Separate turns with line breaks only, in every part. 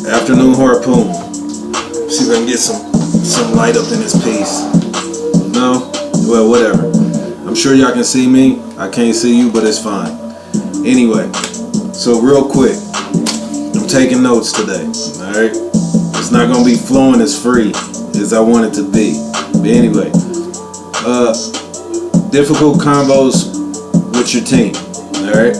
Afternoon Harpoon. See if I can get some light up in this piece. No? Well, whatever. I'm sure y'all can see me. I can't see you, but it's fine. Anyway, so real quick, I'm taking notes today. Alright? It's not gonna be flowing as free as I want it to be. But anyway, difficult combos with your team. Alright?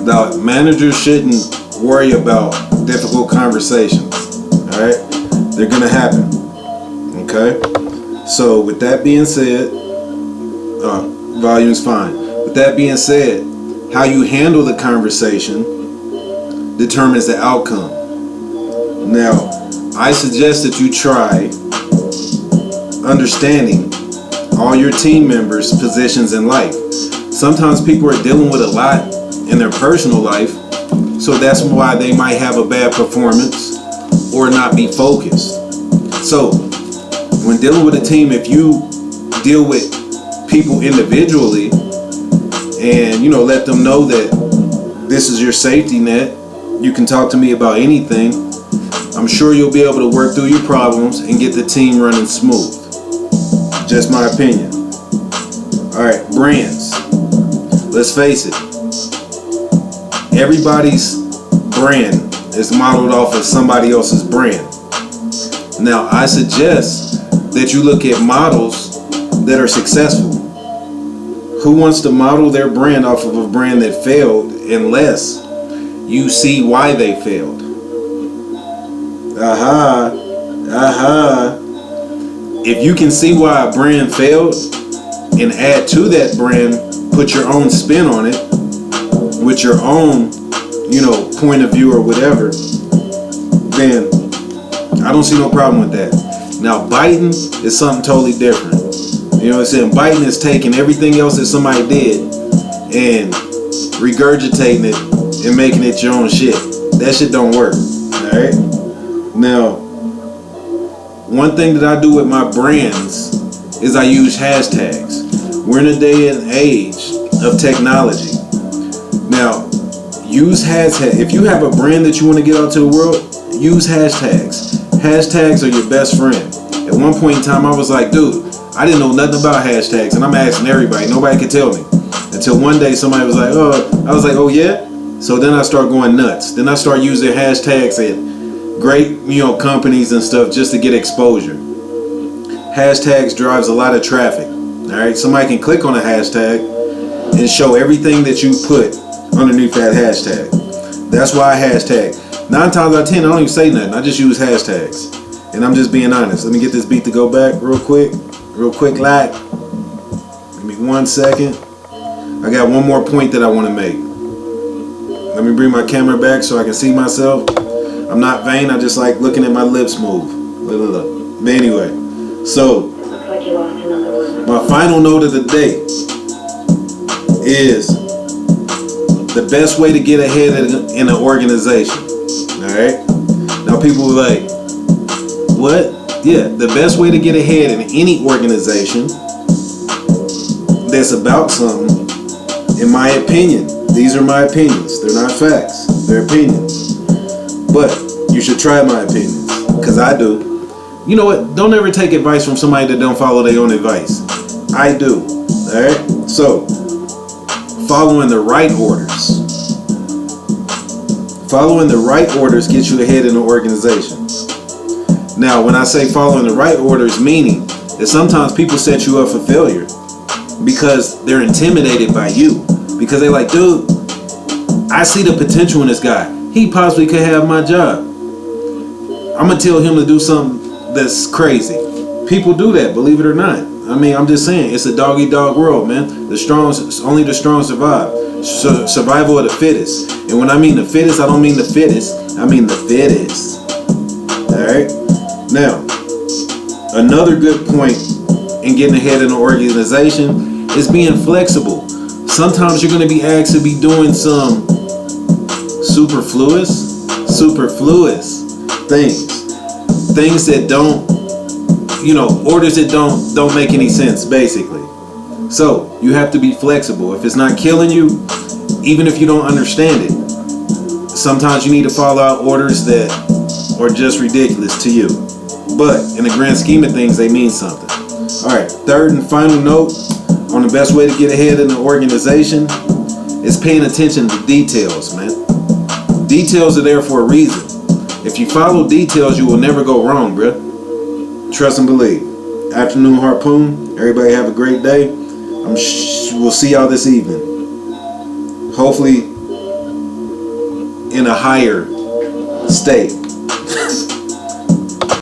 Now, managers shouldn't worry about difficult conversations. Alright? They're gonna happen. Okay? So with that being said, volume's fine. With that being said, how you handle the conversation determines the outcome. Now, I suggest that you try understanding all your team members' positions in life. Sometimes people are dealing with a lot in their personal life, so that's why they might have a bad performance or not be focused. So when dealing with a team, if you deal with people individually and let them know that this is your safety net, you can talk to me about anything, I'm sure you'll be able to work through your problems and get the team running smooth. Just my opinion. Alright, brands. Let's face it, everybody's brand is modeled off of somebody else's brand. Now, I suggest that you look at models that are successful. Who wants to model their brand off of a brand that failed unless you see why they failed? If you can see why a brand failed and add to that brand, put your own spin on it with your own point of view or whatever, then I don't see no problem with that. Now, biting is something totally different. You know what I'm saying? Biting is taking everything else that somebody did and regurgitating it and making it your own shit. That shit don't work. Alright? Now, one thing that I do with my brands is I use hashtags. We're in a day and age of technology. Now, use hashtags. If you have a brand that you want to get out to the world, use hashtags. Hashtags are your best friend. At one point in time, I was like, dude, I didn't know nothing about hashtags, and I'm asking everybody. Nobody could tell me. Until one day somebody was like, oh yeah? So then I start going nuts. Then I start using hashtags at great, companies and stuff just to get exposure. Hashtags drives a lot of traffic. Alright, somebody can click on a hashtag and show everything that you put underneath that hashtag. That's why I hashtag. 9 times out of 10, I don't even say nothing. I just use hashtags. And I'm just being honest. Let me get this beat to go back real quick. Like. Give me 1 second. I got one more point that I want to make. Let me bring my camera back so I can see myself. I'm not vain. I just like looking at my lips move. Look. But anyway, so my final note of the day is the best way to get ahead in an organization. Alright? Now people are like, what? Yeah, the best way to get ahead in any organization that's about something, in my opinion, these are my opinions, they're not facts, they're opinions, but you should try my opinions, because I do. You know what, don't ever take advice from somebody that don't follow their own advice. I do. Alright? So, following the right orders. Following the right orders gets you ahead in an organization. Now, when I say following the right orders, meaning that sometimes people set you up for failure because they're intimidated by you. Because they're like, dude, I see the potential in this guy. He possibly could have my job. I'm going to tell him to do something that's crazy. People do that, believe it or not. I mean, I'm just saying, it's a dog-eat-dog world, man. Only the strong survive. Survival of the fittest. And when I mean the fittest, I don't mean the fittest. I mean the fittest. Alright? Now, another good point in getting ahead in an organization is being flexible. Sometimes you're going to be asked to be doing some superfluous things that don't, orders that don't make any sense, basically. So you have to be flexible. If it's not killing you, even if you don't understand it, sometimes you need to follow out orders that or just ridiculous to you. But in the grand scheme of things, they mean something. Alright, third and final note on the best way to get ahead in the organization is paying attention to details, man. Details are there for a reason. If you follow details, you will never go wrong, bruh. Trust and believe. Afternoon Harpoon. Everybody have a great day. We'll see y'all this evening. Hopefully in a higher state.